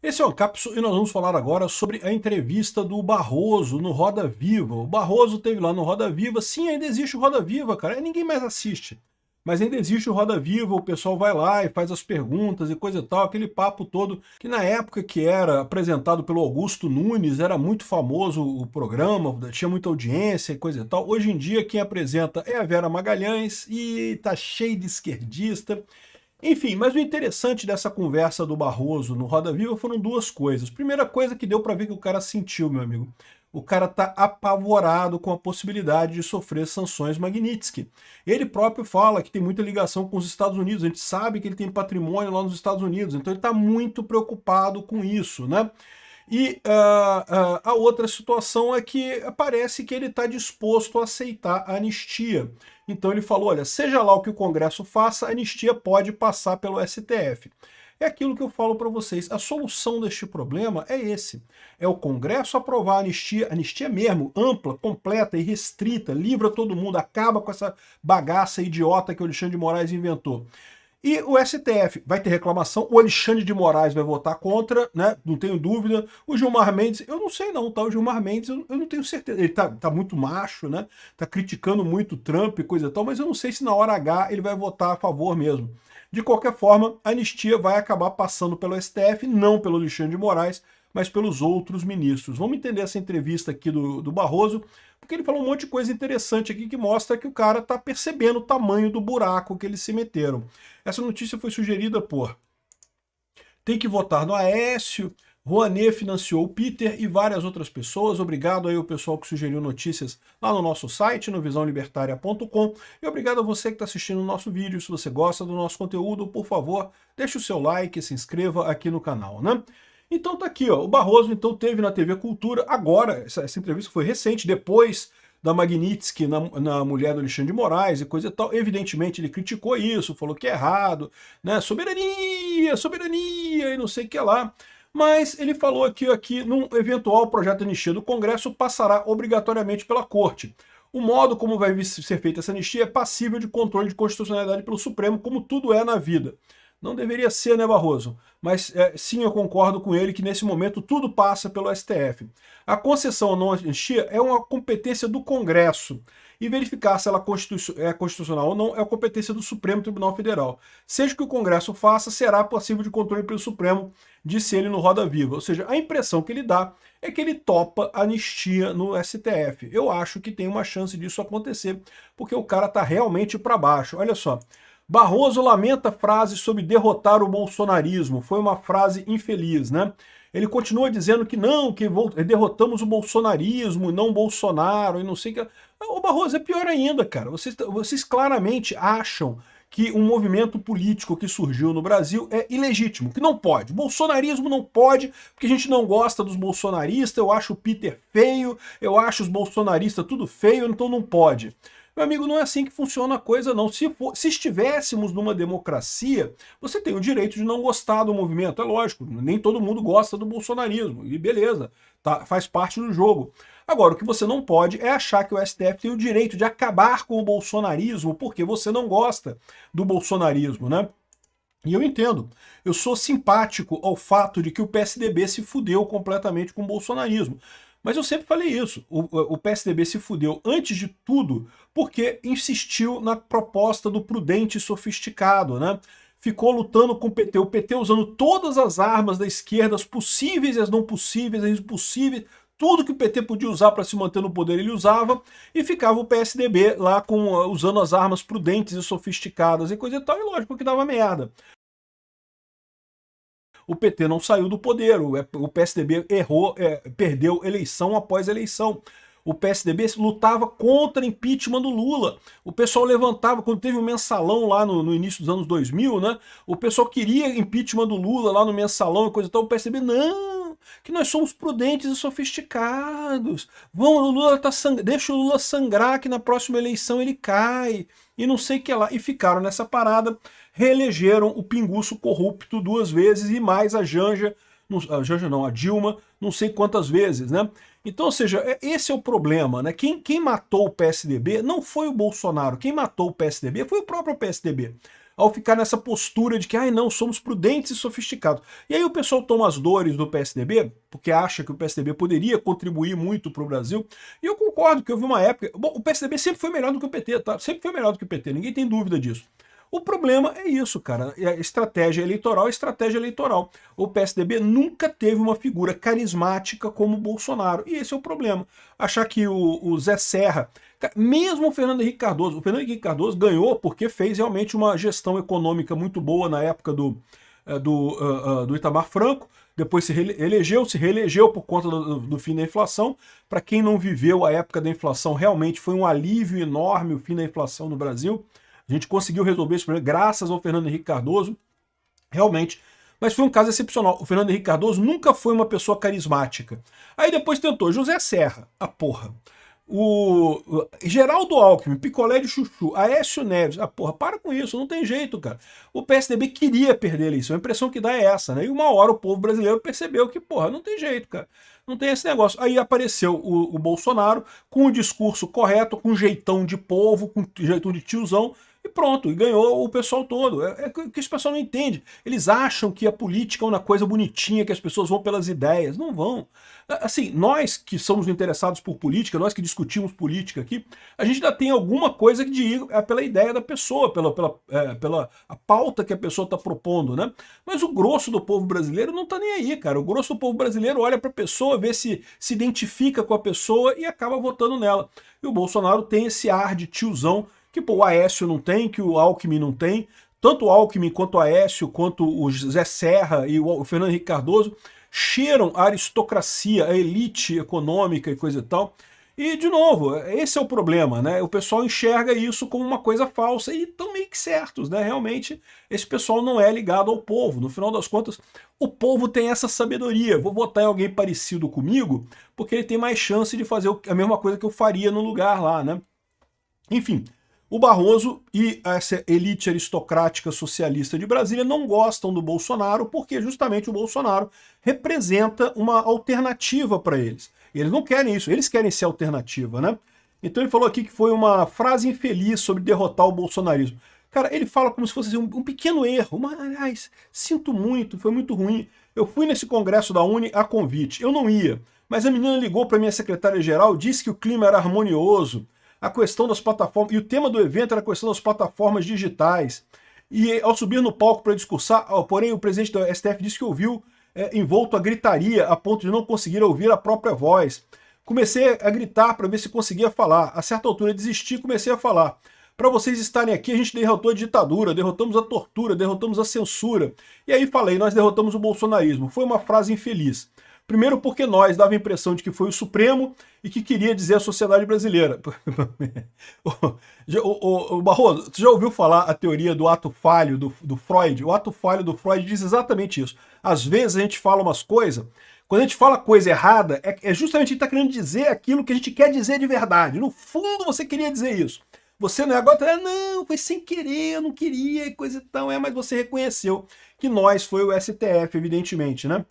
Esse é o Cápsula e nós vamos falar agora sobre a entrevista do Barroso no Roda Viva. O Barroso teve lá no Roda Viva, sim, ainda existe o Roda Viva, cara, ninguém mais assiste. Mas ainda existe o Roda Viva, o pessoal vai lá e faz as perguntas e coisa e tal, aquele papo todo que na época que era apresentado pelo Augusto Nunes, era muito famoso o programa, tinha muita audiência e coisa e tal. Hoje em dia quem apresenta é a Vera Magalhães e tá cheio de esquerdista. Enfim, mas o interessante dessa conversa do Barroso no Roda Viva foram duas coisas. Primeira coisa que deu para ver que o cara sentiu, meu amigo. O cara tá apavorado com a possibilidade de sofrer sanções Magnitsky. Ele próprio fala que tem muita ligação com os Estados Unidos, a gente sabe que ele tem patrimônio lá nos Estados Unidos, então ele está muito preocupado com isso, né? E a outra situação é que parece que ele está disposto a aceitar a anistia. Então ele falou, olha, seja lá o que o Congresso faça, a anistia pode passar pelo STF. É aquilo que eu falo para vocês, a solução deste problema é esse. É o Congresso aprovar a anistia mesmo, ampla, completa e restrita, livra todo mundo, acaba com essa bagaça idiota que o Alexandre de Moraes inventou. E o STF vai ter reclamação, o Alexandre de Moraes vai votar contra, né? Não tenho dúvida. O Gilmar Mendes, eu não sei não, tá? O Gilmar Mendes, eu não tenho certeza. Ele tá muito macho, né? Tá criticando muito Trump e coisa e tal, mas eu não sei se na hora H ele vai votar a favor mesmo. De qualquer forma, a anistia vai acabar passando pelo STF, não pelo Alexandre de Moraes, mas pelos outros ministros. Vamos entender essa entrevista aqui do Barroso, porque ele falou um monte de coisa interessante aqui que mostra que o cara está percebendo o tamanho do buraco que eles se meteram. Essa notícia foi sugerida por Tem que votar no Aécio, Rouanet financiou o Peter e várias outras pessoas. Obrigado aí ao pessoal que sugeriu notícias lá no nosso site, no visãolibertaria.com. E obrigado a você que está assistindo o nosso vídeo. Se você gosta do nosso conteúdo, por favor, deixe o seu like e se inscreva aqui no canal, né? Então tá aqui, ó, o Barroso então teve na TV Cultura, agora, essa entrevista foi recente, depois da Magnitsky na mulher do Alexandre de Moraes e coisa e tal. Evidentemente ele criticou isso, falou que é errado, né, soberania, soberania e não sei o que lá. Mas ele falou aqui num eventual projeto de anistia do Congresso passará obrigatoriamente pela Corte. O modo como vai ser feita essa anistia é passível de controle de constitucionalidade pelo Supremo, como tudo é na vida. Não deveria ser, né, Barroso? Mas sim, eu concordo com ele que nesse momento tudo passa pelo STF. A concessão ou não anistia é uma competência do Congresso. E verificar se ela é constitucional ou não é a competência do Supremo Tribunal Federal. Seja o que o Congresso faça, será passível de controle pelo Supremo, disse ele no Roda Viva. Ou seja, a impressão que ele dá é que ele topa anistia no STF. Eu acho que tem uma chance disso acontecer, porque o cara tá realmente para baixo. Olha só. Barroso lamenta frase sobre derrotar o bolsonarismo. Foi uma frase infeliz, né? Ele continua dizendo que não, que derrotamos o bolsonarismo, não o Bolsonaro, e não sei o que. O Barroso, é pior ainda, cara. Vocês claramente acham que um movimento político que surgiu no Brasil é ilegítimo, que não pode. O bolsonarismo não pode, porque a gente não gosta dos bolsonaristas, eu acho o Peter feio, eu acho os bolsonaristas tudo feio, então não pode. Meu amigo, não é assim que funciona a coisa, não. Se estivéssemos numa democracia, você tem o direito de não gostar do movimento. É lógico, nem todo mundo gosta do bolsonarismo. E beleza, tá, faz parte do jogo. Agora, o que você não pode é achar que o STF tem o direito de acabar com o bolsonarismo porque você não gosta do bolsonarismo, né? E eu entendo, eu sou simpático ao fato de que o PSDB se fudeu completamente com o bolsonarismo. Mas eu sempre falei isso, o PSDB se fudeu antes de tudo porque insistiu na proposta do prudente e sofisticado, né? Ficou lutando com o PT usando todas as armas da esquerda, as possíveis e as não possíveis, as impossíveis, tudo que o PT podia usar para se manter no poder ele usava, e ficava o PSDB lá usando as armas prudentes e sofisticadas e coisa e tal, e lógico que dava merda. O PT não saiu do poder, o PSDB perdeu eleição após eleição. O PSDB lutava contra impeachment do Lula. O pessoal levantava, quando teve o mensalão lá no início dos anos 2000, né? O pessoal queria impeachment do Lula lá no mensalão e coisa e tal. O PSDB, não, que nós somos prudentes e sofisticados. Vamos, o Lula tá deixa o Lula sangrar que na próxima eleição ele cai. E não sei o que lá. E ficaram nessa parada, reelegeram o pinguço corrupto 2 vezes e mais a Janja, a Dilma, não sei quantas vezes, né? Então, ou seja, esse é o problema, né? Quem matou o PSDB não foi o Bolsonaro, quem matou o PSDB foi o próprio PSDB. ao ficar nessa postura de que, ai não, somos prudentes e sofisticados. E aí o pessoal toma as dores do PSDB, porque acha que o PSDB poderia contribuir muito para o Brasil, e eu concordo que houve uma época... Bom, o PSDB sempre foi melhor do que o PT, tá? Sempre foi melhor do que o PT, ninguém tem dúvida disso. O problema é isso, cara. Estratégia eleitoral é estratégia eleitoral. O PSDB nunca teve uma figura carismática como o Bolsonaro. E esse é o problema. Achar que o Zé Serra... Mesmo o Fernando Henrique Cardoso ganhou porque fez realmente uma gestão econômica muito boa na época do Itamar Franco. Depois se reelegeu por conta do fim da inflação. Para quem não viveu a época da inflação, realmente foi um alívio enorme o fim da inflação no Brasil. A gente conseguiu resolver esse problema graças ao Fernando Henrique Cardoso, realmente. Mas foi um caso excepcional. O Fernando Henrique Cardoso nunca foi uma pessoa carismática. Aí depois tentou José Serra, a porra. O Geraldo Alckmin, picolé de chuchu, Aécio Neves, a porra, para com isso, não tem jeito, cara. O PSDB queria perder a eleição, a impressão que dá é essa, né? E uma hora o povo brasileiro percebeu que, porra, não tem jeito, cara. Não tem esse negócio. Aí apareceu o Bolsonaro com o discurso correto, com jeitão de povo, com jeitão de tiozão, e pronto, e ganhou o pessoal todo. É que esse pessoal não entende. Eles acham que a política é uma coisa bonitinha, que as pessoas vão pelas ideias. Não vão. Assim, nós que somos interessados por política, nós que discutimos política aqui, a gente ainda tem alguma coisa de ir pela ideia da pessoa, pela a pauta que a pessoa está propondo, né? Mas o grosso do povo brasileiro não está nem aí, cara. O grosso do povo brasileiro olha para a pessoa, vê se identifica com a pessoa e acaba votando nela. E o Bolsonaro tem esse ar de tiozão que pô, o Aécio não tem, que o Alckmin não tem. Tanto o Alckmin, quanto o Aécio, quanto o Zé Serra e o Fernando Henrique Cardoso cheiram a aristocracia, a elite econômica e coisa e tal. E, de novo, esse é o problema, né? O pessoal enxerga isso como uma coisa falsa e estão meio que certos, né? Realmente, esse pessoal não é ligado ao povo. No final das contas, o povo tem essa sabedoria. Vou botar em alguém parecido comigo, porque ele tem mais chance de fazer a mesma coisa que eu faria no lugar lá, né? Enfim, o Barroso e essa elite aristocrática socialista de Brasília não gostam do Bolsonaro porque justamente o Bolsonaro representa uma alternativa para eles. E eles não querem isso, eles querem ser alternativa, né? Então ele falou aqui que foi uma frase infeliz sobre derrotar o bolsonarismo. Cara, ele fala como se fosse um pequeno erro, mas sinto muito, foi muito ruim. Eu fui nesse congresso da Uni a convite, eu não ia, mas a menina ligou para minha secretária-geral, disse que o clima era harmonioso, a questão das plataformas, e o tema do evento era a questão das plataformas digitais. E ao subir no palco para discursar, porém o presidente da STF disse que ouviu envolto a gritaria a ponto de não conseguir ouvir a própria voz. Comecei a gritar para ver se conseguia falar. A certa altura desisti e comecei a falar. Para vocês estarem aqui, a gente derrotou a ditadura, derrotamos a tortura, derrotamos a censura. E aí falei, nós derrotamos o bolsonarismo. Foi uma frase infeliz. Primeiro porque nós dava a impressão de que foi o Supremo e que queria dizer a sociedade brasileira. O Barroso, você já ouviu falar a teoria do ato falho do Freud? O ato falho do Freud diz exatamente isso. Às vezes a gente fala umas coisas, quando a gente fala coisa errada, é justamente a gente está querendo dizer aquilo que a gente quer dizer de verdade. No fundo você queria dizer isso. Você não é agora, não, foi sem querer, eu não queria, coisa e tal, mas você reconheceu que nós foi o STF, evidentemente, né?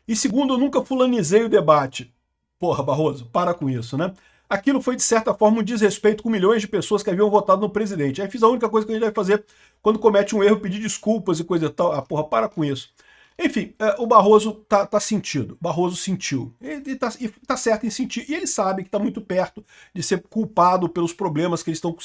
E segundo, eu nunca fulanizei o debate. Porra, Barroso, para com isso, né? Aquilo foi, de certa forma, um desrespeito com milhões de pessoas que haviam votado no presidente. Aí fiz a única coisa que a gente deve fazer quando comete um erro, pedir desculpas e coisa e tal. Ah, porra, para com isso. Enfim, o Barroso tá sentido. Barroso sentiu. E tá certo em sentir. E ele sabe que está muito perto de ser culpado pelos problemas que eles estão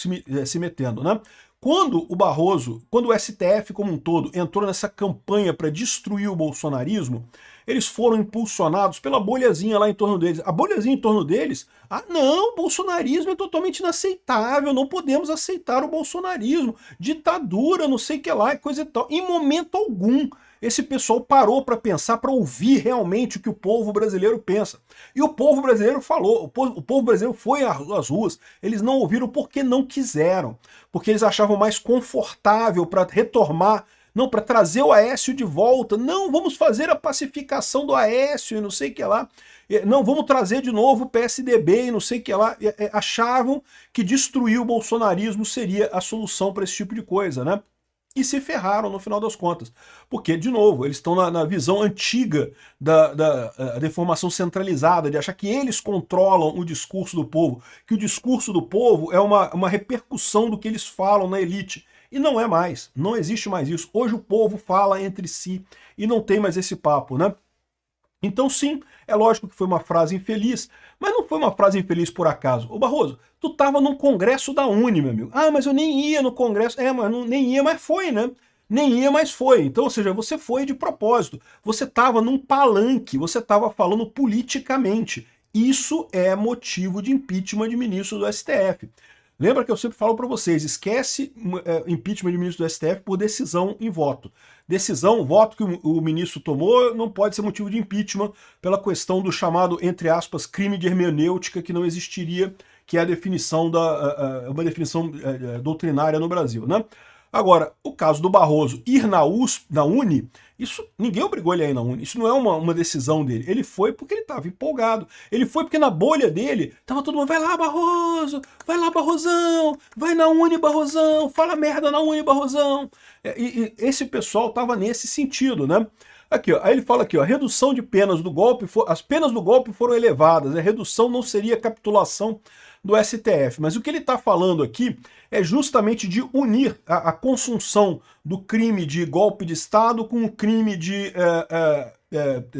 se metendo, né? Quando o STF como um todo entrou nessa campanha para destruir o bolsonarismo, eles foram impulsionados pela bolhazinha lá em torno deles. A bolhazinha em torno deles, não, o bolsonarismo é totalmente inaceitável, não podemos aceitar o bolsonarismo, ditadura, não sei o que lá, coisa e tal. Em momento algum, esse pessoal parou para pensar, para ouvir realmente o que o povo brasileiro pensa. E o povo brasileiro falou, o povo brasileiro foi às ruas, eles não ouviram porque não quiseram, porque eles achavam mais confortável para retomar, não, para trazer o Aécio de volta, não, vamos fazer a pacificação do Aécio e não sei o que lá, não, vamos trazer de novo o PSDB e não sei o que lá, achavam que destruir o bolsonarismo seria a solução para esse tipo de coisa, né? e se ferraram no final das contas. Porque, de novo, eles estão na visão antiga da informação centralizada, de achar que eles controlam o discurso do povo, que o discurso do povo é uma repercussão do que eles falam na elite. E não é mais, não existe mais isso. Hoje o povo fala entre si e não tem mais esse papo, né? Então sim, é lógico que foi uma frase infeliz, mas não foi uma frase infeliz por acaso. Ô Barroso, tu tava num congresso da Uni, meu amigo. Ah, mas eu nem ia no congresso. Mas nem ia, mas foi, né? Nem ia, mas foi. Então, ou seja, você foi de propósito. Você tava num palanque, você tava falando politicamente. Isso é motivo de impeachment de ministro do STF. Lembra que eu sempre falo para vocês, esquece impeachment de ministro do STF por decisão em voto. Decisão, voto que o ministro tomou, não pode ser motivo de impeachment pela questão do chamado, entre aspas, crime de hermenêutica que não existiria, que é a definição uma definição doutrinária no Brasil, né? Agora, o caso do Barroso ir na Uni, isso ninguém obrigou ele a ir na Uni, isso não é uma decisão dele. Ele foi porque ele estava empolgado, ele foi porque na bolha dele tava todo mundo, vai lá Barroso, vai lá Barrosão, vai na Uni Barrosão, fala merda na Uni Barrosão. E esse pessoal tava nesse sentido, né? Aqui, ó, aí ele fala aqui, ó, redução de penas do golpe, as penas do golpe foram elevadas, a redução não seria capitulação do STF. Mas o que ele está falando aqui é justamente de unir a consunção do crime de golpe de Estado com o crime de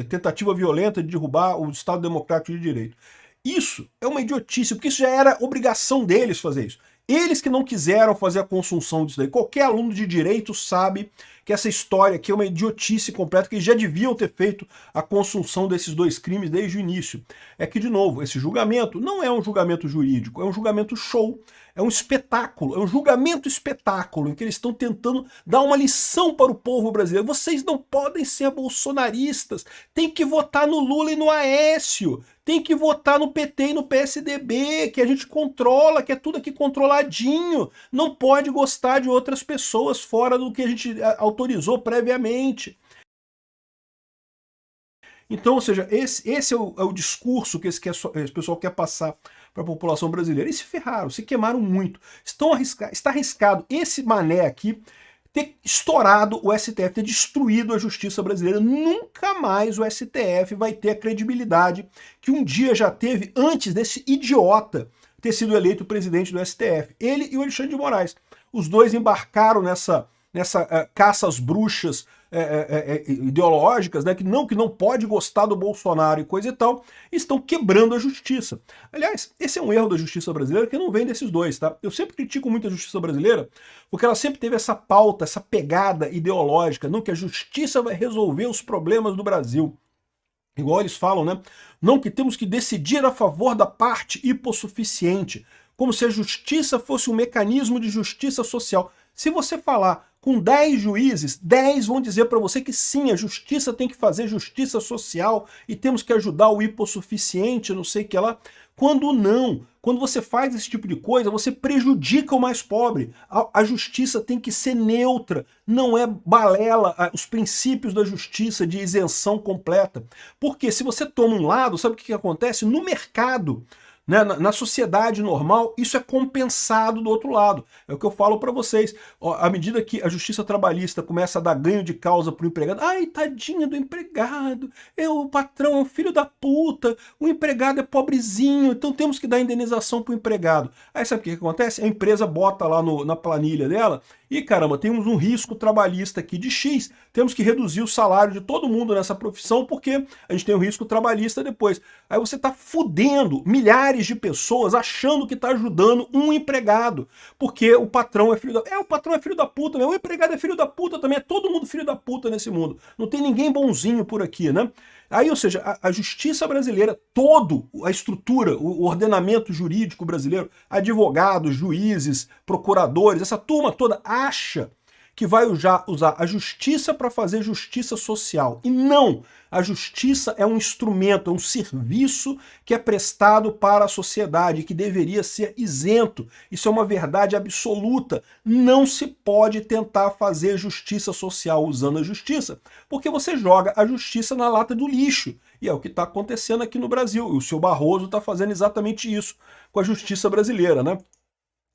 tentativa violenta de derrubar o Estado Democrático de Direito. Isso é uma idiotice, porque isso já era obrigação deles fazer isso. Eles que não quiseram fazer a consunção disso daí. Qualquer aluno de direito sabe que essa história aqui é uma idiotice completa, que eles já deviam ter feito a consunção desses dois crimes desde o início. É que, de novo, esse julgamento não é um julgamento jurídico, é um julgamento show, é um espetáculo, é um julgamento espetáculo, em que eles estão tentando dar uma lição para o povo brasileiro. Vocês não podem ser bolsonaristas, tem que votar no Lula e no Aécio, tem que votar no PT e no PSDB, que a gente controla, que é tudo aqui controladinho. Não pode gostar de outras pessoas fora do que a gente autorizou previamente. Então, ou seja, esse é o discurso que esse pessoal quer passar para a população brasileira. E se ferraram, se queimaram muito. Está arriscado esse mané aqui ter estourado o STF, ter destruído a justiça brasileira. Nunca mais o STF vai ter a credibilidade que um dia já teve antes desse idiota ter sido eleito presidente do STF. Ele e o Alexandre de Moraes. Os dois embarcaram nessa caça às bruxas ideológicas, né, que não pode gostar do Bolsonaro e coisa e tal, estão quebrando a justiça. Aliás, esse é um erro da justiça brasileira que não vem desses dois, tá? Eu sempre critico muito a justiça brasileira, porque ela sempre teve essa pauta, essa pegada ideológica, não que a justiça vai resolver os problemas do Brasil. Igual eles falam, né? Não que temos que decidir a favor da parte hipossuficiente, como se a justiça fosse um mecanismo de justiça social. Se você falar com 10 juízes, 10 vão dizer para você que sim, a justiça tem que fazer justiça social e temos que ajudar o hipossuficiente, não sei o que lá. Quando não, quando você faz esse tipo de coisa, você prejudica o mais pobre. A justiça tem que ser neutra, não é balela os princípios da justiça de isenção completa. Porque se você toma um lado, sabe o que acontece? No mercado, né, na sociedade normal, isso é compensado do outro lado. É o que eu falo para vocês. À medida que a justiça trabalhista começa a dar ganho de causa para o empregado, ai, tadinha do empregado, o patrão é um filho da puta, o empregado é pobrezinho, então temos que dar indenização para o empregado. Aí sabe o que acontece? A empresa bota lá na planilha dela, e caramba, temos um risco trabalhista aqui de X, temos que reduzir o salário de todo mundo nessa profissão porque a gente tem um risco trabalhista depois. Aí você está fudendo milhares de pessoas achando que está ajudando um empregado, porque o patrão é filho da... o patrão é filho da puta, o empregado é filho da puta também, é todo mundo filho da puta nesse mundo. Não tem ninguém bonzinho por aqui, né? Aí, ou seja, a justiça brasileira, a estrutura, o ordenamento jurídico brasileiro, advogados, juízes, procuradores, essa turma toda acha que vai usar a justiça para fazer justiça social. E não! A justiça é um instrumento, é um serviço que é prestado para a sociedade, que deveria ser isento. Isso é uma verdade absoluta. Não se pode tentar fazer justiça social usando a justiça, porque você joga a justiça na lata do lixo. E é o que está acontecendo aqui no Brasil. E o seu Barroso está fazendo exatamente isso com a justiça brasileira, né?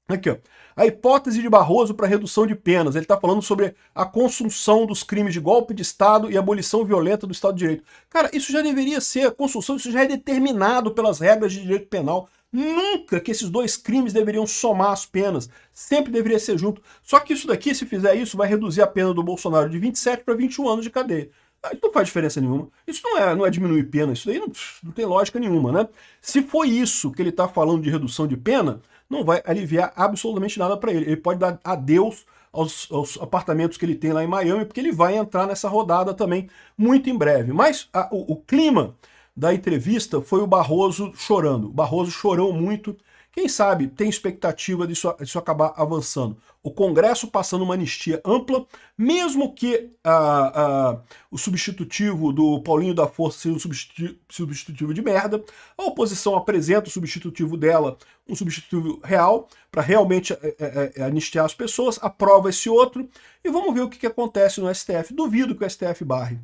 Aqui, ó. A hipótese de Barroso para redução de penas. Ele está falando sobre a consunção dos crimes de golpe de Estado e abolição violenta do Estado de Direito. Cara, isso já deveria ser, a consunção, isso já é determinado pelas regras de direito penal. Nunca que esses dois crimes deveriam somar as penas. Sempre deveria ser junto. Só que isso daqui, se fizer isso, vai reduzir a pena do Bolsonaro de 27 para 21 anos de cadeia. Isso não faz diferença nenhuma. Isso não é diminuir pena. Isso daí não tem lógica nenhuma, né? Se foi isso que ele está falando de redução de pena, não vai aliviar absolutamente nada para ele. Ele pode dar adeus aos apartamentos que ele tem lá em Miami, porque ele vai entrar nessa rodada também muito em breve. Mas o clima da entrevista foi o Barroso chorando. O Barroso chorou muito. Quem sabe tem expectativa disso acabar avançando. O Congresso passando uma anistia ampla, mesmo que o substitutivo do Paulinho da Força seja um substitutivo de merda, a oposição apresenta o substitutivo dela, um substitutivo real, para realmente anistiar as pessoas, aprova esse outro, e vamos ver o que acontece no STF. Duvido que o STF barre.